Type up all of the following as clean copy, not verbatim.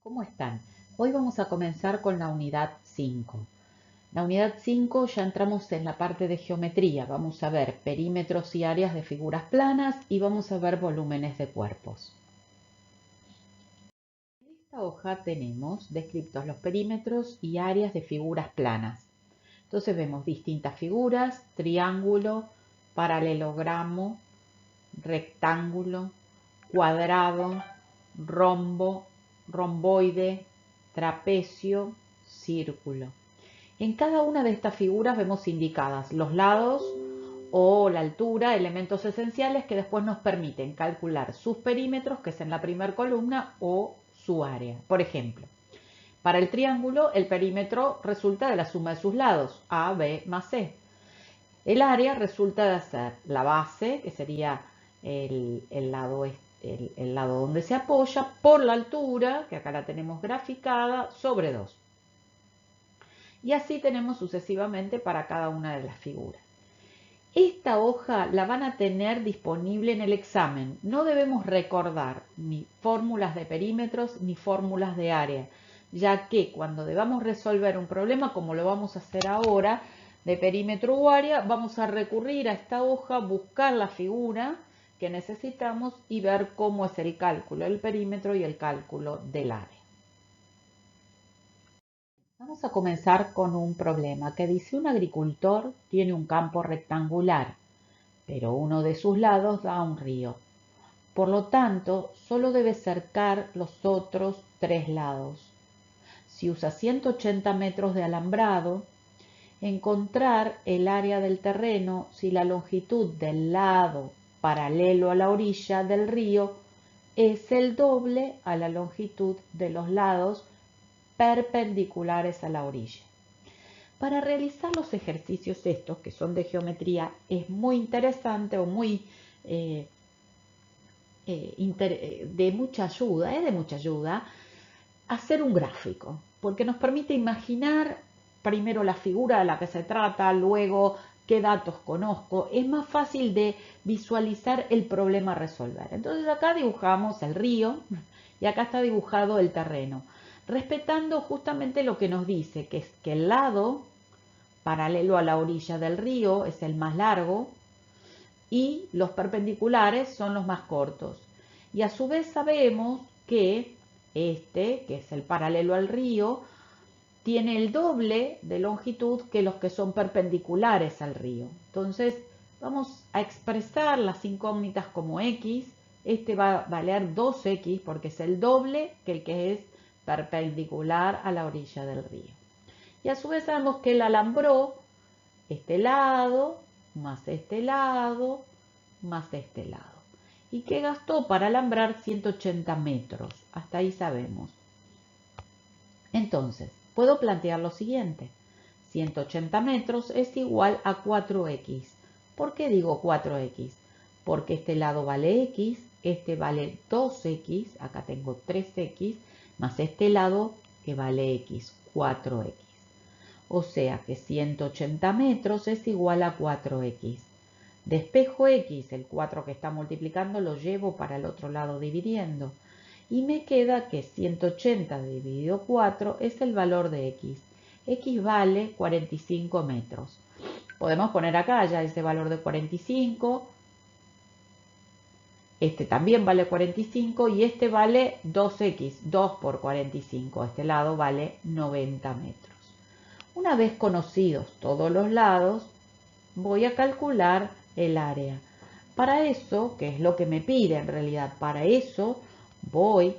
¿Cómo están? Hoy vamos a comenzar con la unidad 5. La unidad 5 ya entramos en la parte de geometría. Vamos a ver perímetros y áreas de figuras planas y vamos a ver volúmenes de cuerpos. En esta hoja tenemos descritos los perímetros y áreas de figuras planas. Entonces vemos distintas figuras: triángulo, paralelogramo, rectángulo, cuadrado, rombo, romboide, trapecio, círculo. En cada una de estas figuras vemos indicadas los lados o la altura, elementos esenciales que después nos permiten calcular sus perímetros, que es en la primera columna, o su área. Por ejemplo, para el triángulo, el perímetro resulta de la suma de sus lados, A, B más C. El área resulta de ser la base, que sería el lado donde se apoya, por la altura, que acá la tenemos graficada, sobre 2. Y así tenemos sucesivamente para cada una de las figuras. Esta hoja la van a tener disponible en el examen. No debemos recordar ni fórmulas de perímetros ni fórmulas de área, ya que cuando debamos resolver un problema, como lo vamos a hacer ahora, de perímetro o área, vamos a recurrir a esta hoja, buscar la figura que necesitamos y ver cómo es el cálculo del perímetro y el cálculo del área. Vamos a comenzar con un problema que dice: un agricultor tiene un campo rectangular, pero uno de sus lados da a un río. Por lo tanto, solo debe cercar los otros 3 lados. Si usa 180 metros de alambrado, encontrar el área del terreno si la longitud del lado paralelo a la orilla del río es el doble a la longitud de los lados perpendiculares a la orilla. Para realizar los ejercicios estos, que son de geometría, es muy interesante o muy de mucha ayuda hacer un gráfico, porque nos permite imaginar primero la figura de la que se trata, luego qué datos conozco. Es más fácil de visualizar el problema a resolver. Entonces acá dibujamos el río y acá está dibujado el terreno, respetando justamente lo que nos dice, que es que el lado paralelo a la orilla del río es el más largo y los perpendiculares son los más cortos. Y a su vez sabemos que este, que es el paralelo al río, tiene el doble de longitud que los que son perpendiculares al río. Entonces vamos a expresar las incógnitas como x. Este va a valer 2x porque es el doble que el que es perpendicular a la orilla del río. Y a su vez sabemos que él alambró este lado, más este lado, más este lado. Y que gastó para alambrar 180 metros. Hasta ahí sabemos. Entonces, puedo plantear lo siguiente. 180 metros es igual a 4x. ¿Por qué digo 4x? Porque este lado vale x, este vale 2x, acá tengo 3x, más este lado que vale x, 4x. O sea que 180 metros es igual a 4x. Despejo x, el 4 que está multiplicando, lo llevo para el otro lado dividiendo. Y me queda que 180 dividido 4 es el valor de x. X vale 45 metros. Podemos poner acá ya ese valor de 45. Este también vale 45 y este vale 2x, 2 por 45. Este lado vale 90 metros. Una vez conocidos todos los lados, voy a calcular el área. Para eso, que es lo que me pide en realidad, para eso voy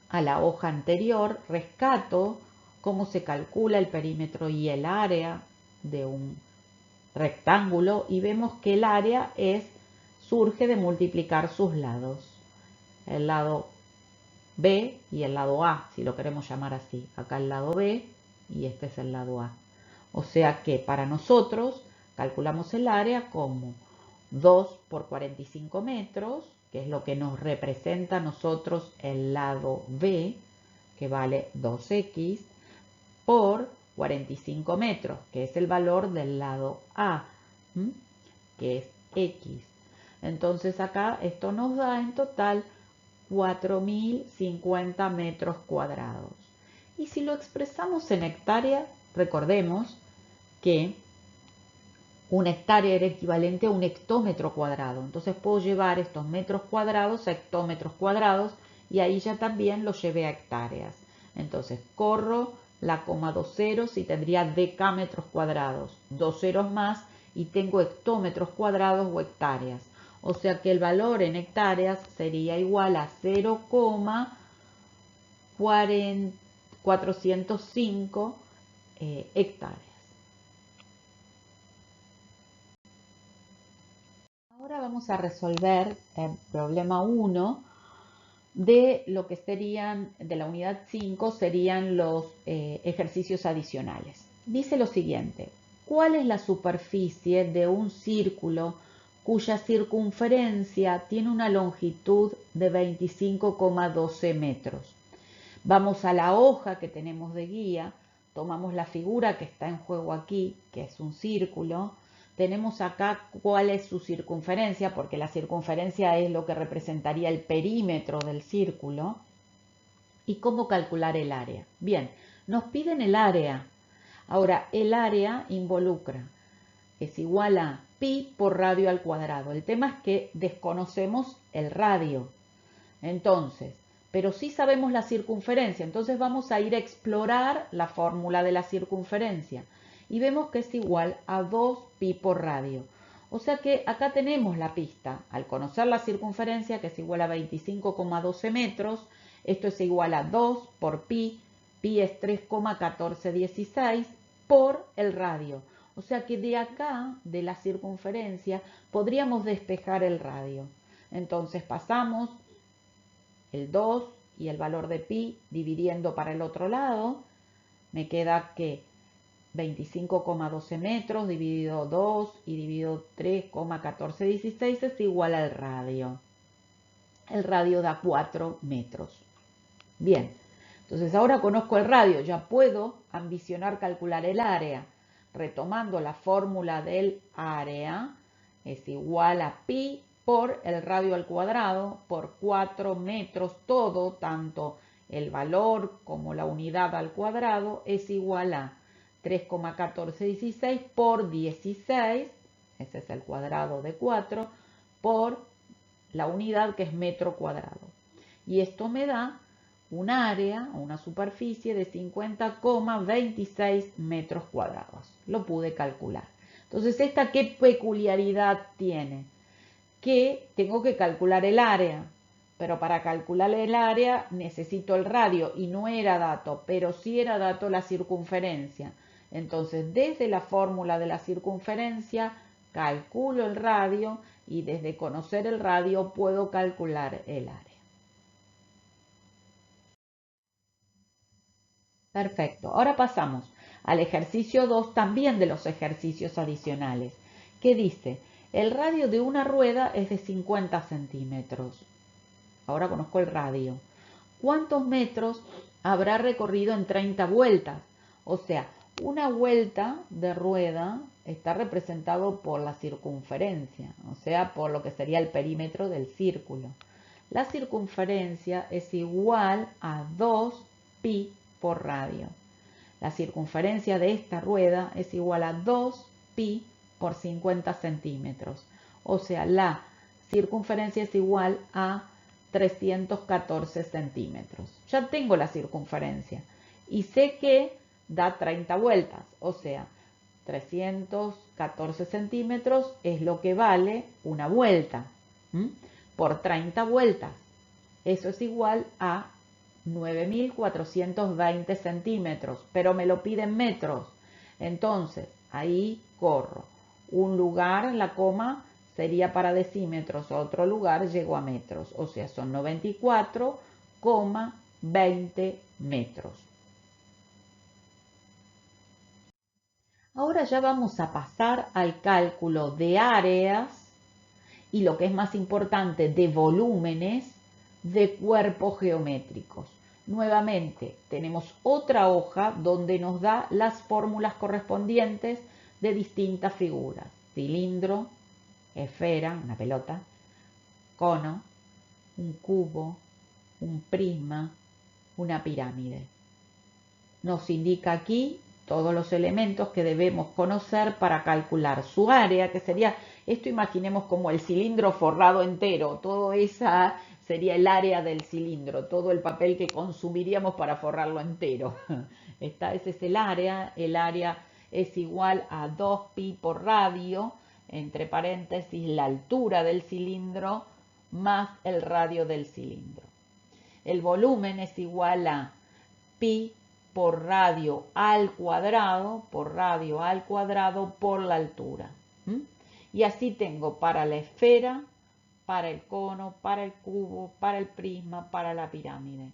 a la hoja anterior, rescato cómo se calcula el perímetro y el área de un rectángulo y vemos que el área surge de multiplicar sus lados. El lado B y el lado A, si lo queremos llamar así. Acá el lado B y este es el lado A. O sea que para nosotros calculamos el área como 2 por 45 metros, que es lo que nos representa a nosotros el lado B, que vale 2x, por 45 metros, que es el valor del lado A, que es x. Entonces acá esto nos da en total 4.050 metros cuadrados. Y si lo expresamos en hectáreas, recordemos que una hectárea era equivalente a un hectómetro cuadrado. Entonces puedo llevar estos metros cuadrados a hectómetros cuadrados y ahí ya también lo llevé a hectáreas. Entonces corro la coma 2 ceros y tendría decámetros cuadrados, 2 ceros más y tengo hectómetros cuadrados o hectáreas. O sea que el valor en hectáreas sería igual a 0,405 hectáreas. Ahora vamos a resolver el problema 1 de lo que serían, de la unidad 5, serían los ejercicios adicionales. Dice lo siguiente: ¿cuál es la superficie de un círculo cuya circunferencia tiene una longitud de 25,12 metros? Vamos a la hoja que tenemos de guía, tomamos la figura que está en juego aquí, que es un círculo. Tenemos acá cuál es su circunferencia, porque la circunferencia es lo que representaría el perímetro del círculo. ¿Y cómo calcular el área? Bien, nos piden el área. Ahora, el área involucra, es igual a pi por radio al cuadrado. El tema es que desconocemos el radio. Entonces, pero sí sabemos la circunferencia. Entonces vamos a ir a explorar la fórmula de la circunferencia. Y vemos que es igual a 2 pi por radio. O sea que acá tenemos la pista. Al conocer la circunferencia, que es igual a 25,12 metros, esto es igual a 2 por pi. Pi es 3,1416 por el radio. O sea que de acá, de la circunferencia, podríamos despejar el radio. Entonces pasamos el 2 y el valor de pi dividiendo para el otro lado, me queda que 25,12 metros dividido 2 y dividido 3,1416 es igual al radio. El radio da 4 metros. Bien, entonces ahora conozco el radio, ya puedo ambicionar calcular el área. Retomando la fórmula del área, es igual a pi por el radio al cuadrado por 4 metros. Todo, tanto el valor como la unidad al cuadrado, es igual a 3,1416 por 16, ese es el cuadrado de 4, por la unidad que es metro cuadrado. Y esto me da un área, una superficie de 50,26 metros cuadrados. Lo pude calcular. Entonces, ¿esta qué peculiaridad tiene? Que tengo que calcular el área, pero para calcular el área necesito el radio y no era dato, pero sí era dato la circunferencia. Entonces, desde la fórmula de la circunferencia calculo el radio y desde conocer el radio puedo calcular el área. Perfecto. Ahora pasamos al ejercicio 2, también de los ejercicios adicionales, que dice: el radio de una rueda es de 50 centímetros. Ahora conozco el radio. ¿Cuántos metros habrá recorrido en 30 vueltas? O sea, una vuelta de rueda está representado por la circunferencia, o sea, por lo que sería el perímetro del círculo. La circunferencia es igual a 2 pi por radio. La circunferencia de esta rueda es igual a 2 pi por 50 centímetros. O sea, la circunferencia es igual a 314 centímetros. Ya tengo la circunferencia y sé que da 30 vueltas. O sea, 314 centímetros es lo que vale una vuelta. Por 30 vueltas. Eso es igual a 9.420 centímetros, pero me lo piden metros. Entonces, ahí corro. Un lugar, la coma, sería para decímetros, otro lugar llego a metros. O sea, son 94,20 metros. Ahora ya vamos a pasar al cálculo de áreas y, lo que es más importante, de volúmenes de cuerpos geométricos. Nuevamente tenemos otra hoja donde nos da las fórmulas correspondientes de distintas figuras: cilindro, esfera, una pelota, cono, un cubo, un prisma, una pirámide. Nos indica aquí todos los elementos que debemos conocer para calcular su área, que sería, esto imaginemos como el cilindro forrado entero, todo esa sería el área del cilindro, todo el papel que consumiríamos para forrarlo entero. Ese es el área es igual a 2pi por radio, entre paréntesis la altura del cilindro más el radio del cilindro. El volumen es igual a pi por radio al cuadrado, por la altura. Y así tengo para la esfera, para el cono, para el cubo, para el prisma, para la pirámide.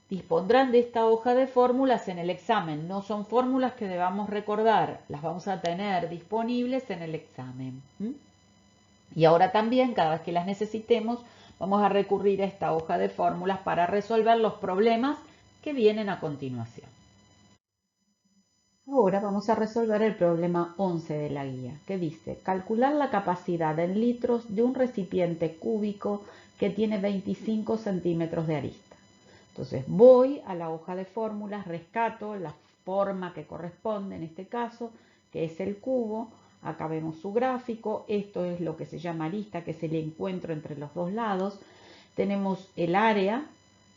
Dispondrán de esta hoja de fórmulas en el examen. No son fórmulas que debamos recordar, las vamos a tener disponibles en el examen. Y ahora también, cada vez que las necesitemos, vamos a recurrir a esta hoja de fórmulas para resolver los problemas que vienen a continuación. Ahora vamos a resolver el problema 11 de la guía, que dice: calcular la capacidad en litros de un recipiente cúbico que tiene 25 centímetros de arista. Entonces voy a la hoja de fórmulas, rescato la forma que corresponde en este caso, que es el cubo. Acá vemos su gráfico, esto es lo que se llama arista, que es el encuentro entre los dos lados. Tenemos el área,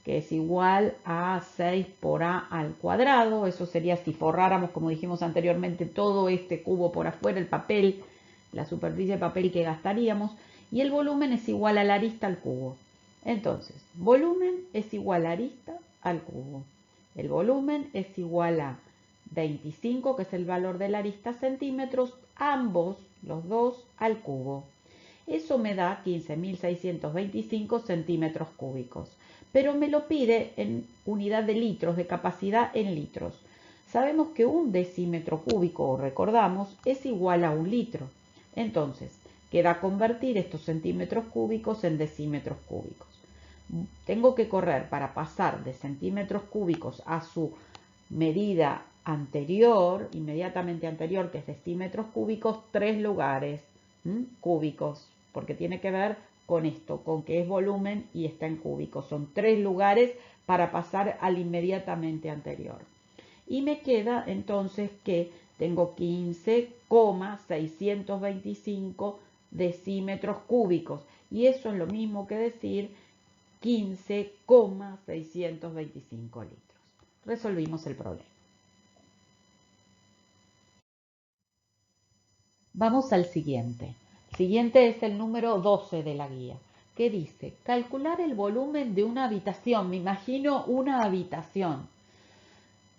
que es igual a 6 por a al cuadrado. Eso sería si forráramos, como dijimos anteriormente, todo este cubo por afuera, el papel, la superficie de papel que gastaríamos. Y el volumen es igual a la arista al cubo. Entonces, volumen es igual a arista al cubo. El volumen es igual a 25, que es el valor de la arista, centímetros, ambos, los dos, al cubo. Eso me da 15.625 centímetros cúbicos, pero me lo pide en unidad de litros, de capacidad en litros. Sabemos que un decímetro cúbico, o recordamos, es igual a un litro. Entonces, queda convertir estos centímetros cúbicos en decímetros cúbicos. Tengo que correr para pasar de centímetros cúbicos a su medida anterior, inmediatamente anterior, que es decímetros cúbicos, 3 lugares cúbicos, porque tiene que ver con esto, con que es volumen y está en cúbicos. Son 3 lugares para pasar al inmediatamente anterior. Y me queda entonces que tengo 15,625 decímetros cúbicos. Y eso es lo mismo que decir 15,625 litros. Resolvimos el problema. Vamos al siguiente. El siguiente es el número 12 de la guía, que dice: calcular el volumen de una habitación. Me imagino una habitación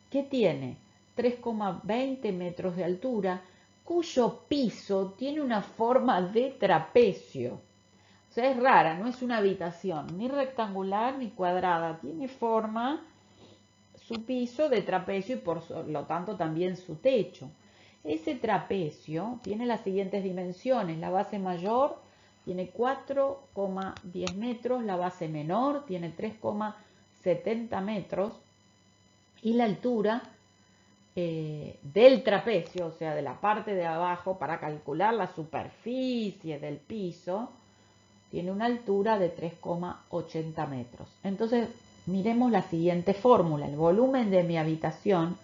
que tiene 3,20 metros de altura, cuyo piso tiene una forma de trapecio. O sea, es rara, no es una habitación ni rectangular ni cuadrada, tiene forma, su piso, de trapecio, y por lo tanto también su techo. Ese trapecio tiene las siguientes dimensiones: la base mayor tiene 4,10 metros, la base menor tiene 3,70 metros, y la altura del trapecio, o sea, de la parte de abajo, para calcular la superficie del piso, tiene una altura de 3,80 metros. Entonces, miremos la siguiente fórmula. El volumen de mi habitación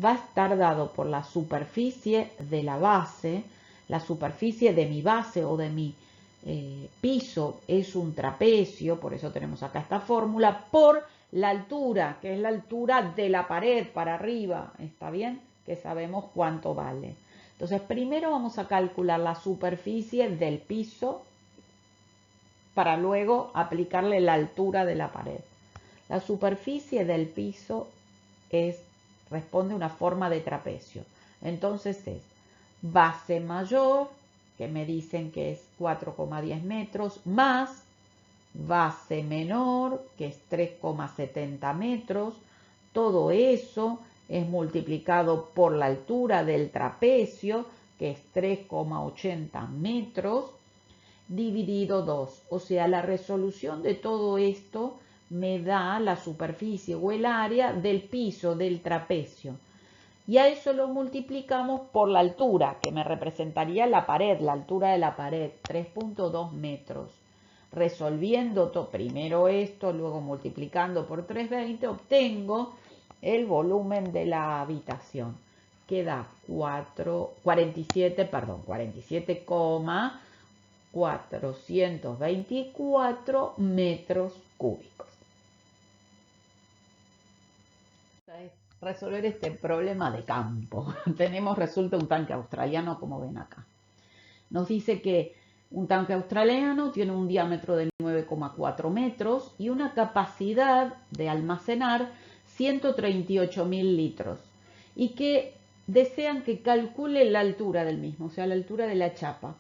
va a estar dado por la superficie de la base. La superficie de mi base o de mi piso es un trapecio, por eso tenemos acá esta fórmula, por la altura, que es la altura de la pared para arriba. ¿Está bien? Que sabemos cuánto vale. Entonces, primero vamos a calcular la superficie del piso para luego aplicarle la altura de la pared. La superficie del piso responde a una forma de trapecio. Entonces es base mayor, que me dicen que es 4,10 metros, más base menor, que es 3,70 metros. Todo eso es multiplicado por la altura del trapecio, que es 3,80 metros, dividido 2. O sea, la resolución de todo esto me da la superficie o el área del piso del trapecio. Y a eso lo multiplicamos por la altura, que me representaría la pared, la altura de la pared, 3,2 metros. resolviendo primero esto, luego multiplicando por 320, obtengo el volumen de la habitación, que da 47,424 metros cúbicos. Resolver este problema de campo. Resulta un tanque australiano, como ven acá. Nos dice que un tanque australiano tiene un diámetro de 9,4 metros y una capacidad de almacenar 138.000 litros, y que desean que calcule la altura del mismo, o sea, la altura de la chapa.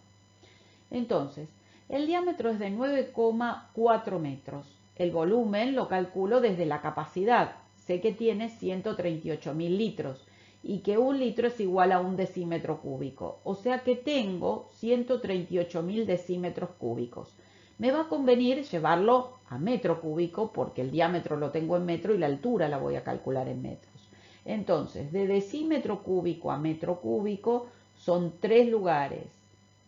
Entonces, el diámetro es de 9,4 metros. El volumen lo calculo desde la capacidad. Sé que tiene 138.000 litros y que un litro es igual a un decímetro cúbico. O sea que tengo 138.000 decímetros cúbicos. Me va a convenir llevarlo a metro cúbico porque el diámetro lo tengo en metro y la altura la voy a calcular en metros. Entonces, de decímetro cúbico a metro cúbico son 3 lugares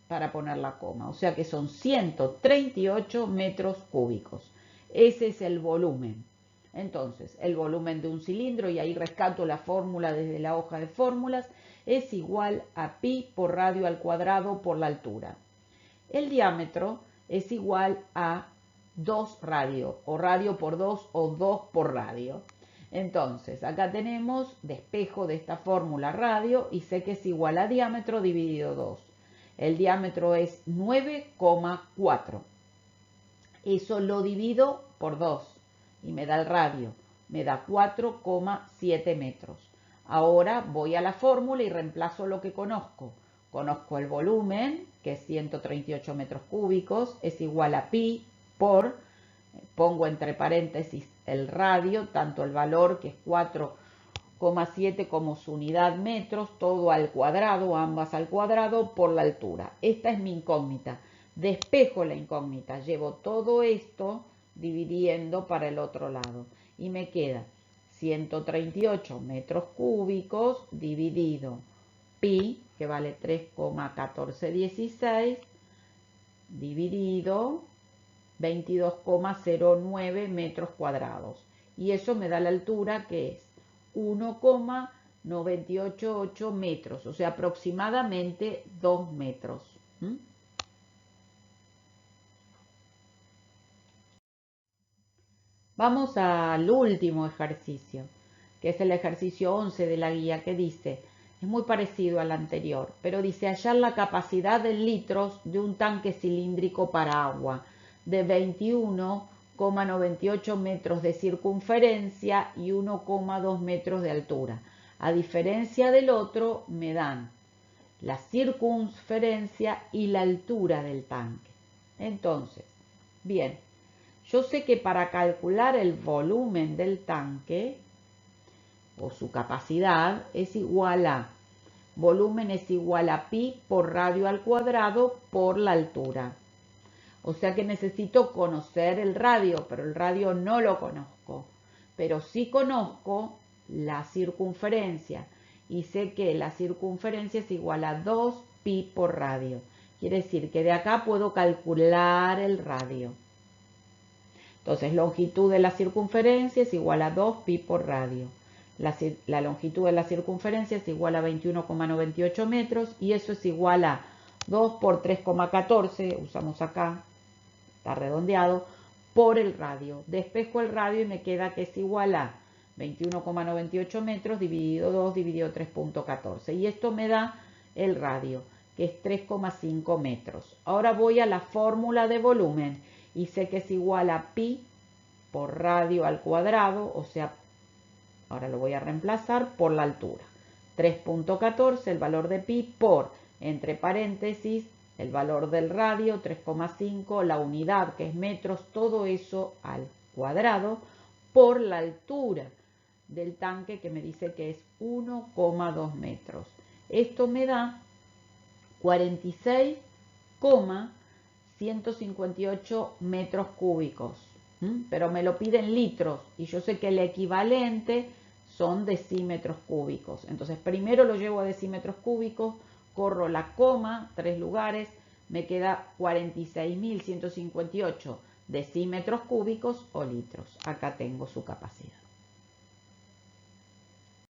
para poner la coma, o sea que son 138 metros cúbicos. Ese es el volumen. Entonces, el volumen de un cilindro, y ahí rescato la fórmula desde la hoja de fórmulas, es igual a pi por radio al cuadrado por la altura. El diámetro es igual a 2 radio, o radio por 2, o 2 por radio. Entonces, acá tenemos, despejo de esta fórmula radio, y sé que es igual a diámetro dividido 2. El diámetro es 9,4. Eso lo divido por 2 y me da el radio. Me da 4,7 metros. Ahora voy a la fórmula y reemplazo lo que conozco. Conozco el volumen, que es 138 metros cúbicos, es igual a pi por, pongo entre paréntesis el radio, tanto el valor, que es 4,7 como su unidad metros, todo al cuadrado, ambas al cuadrado, por la altura. Esta es mi incógnita. Despejo la incógnita, llevo todo esto dividiendo para el otro lado y me queda 138 metros cúbicos dividido pi, que vale 3,1416, dividido 22,09 metros cuadrados. Y eso me da la altura, que es 1,988 metros, o sea, aproximadamente 2 metros. Vamos al último ejercicio, que es el ejercicio 11 de la guía, que dice, es muy parecido al anterior, pero dice hallar la capacidad en litros de un tanque cilíndrico para agua de 21,98 metros de circunferencia y 1,2 metros de altura. A diferencia del otro, me dan la circunferencia y la altura del tanque. Entonces, bien, yo sé que para calcular el volumen del tanque o su capacidad es igual a, volumen es igual a pi por radio al cuadrado por la altura. O sea que necesito conocer el radio, pero el radio no lo conozco. Pero sí conozco la circunferencia y sé que la circunferencia es igual a 2 pi por radio. Quiere decir que de acá puedo calcular el radio. Entonces, longitud de la circunferencia es igual a 2 pi por radio. La longitud de la circunferencia es igual a 21,98 metros y eso es igual a 2 por 3,14, usamos acá, está redondeado, por el radio. Despejo el radio y me queda que es igual a 21,98 metros dividido 2 dividido 3,14. Y esto me da el radio, que es 3,5 metros. Ahora voy a la fórmula de volumen y sé que es igual a pi por radio al cuadrado, o sea, ahora lo voy a reemplazar por la altura. 3,14, el valor de pi, por, entre paréntesis, el valor del radio, 3,5, la unidad, que es metros, todo eso al cuadrado, por la altura del tanque, que me dice que es 1,2 metros. Esto me da 46,158 metros cúbicos, pero me lo piden litros y yo sé que el equivalente son decímetros cúbicos. Entonces primero lo llevo a decímetros cúbicos, corro la coma, 3 lugares, me queda 46.158 decímetros cúbicos o litros. Acá tengo su capacidad.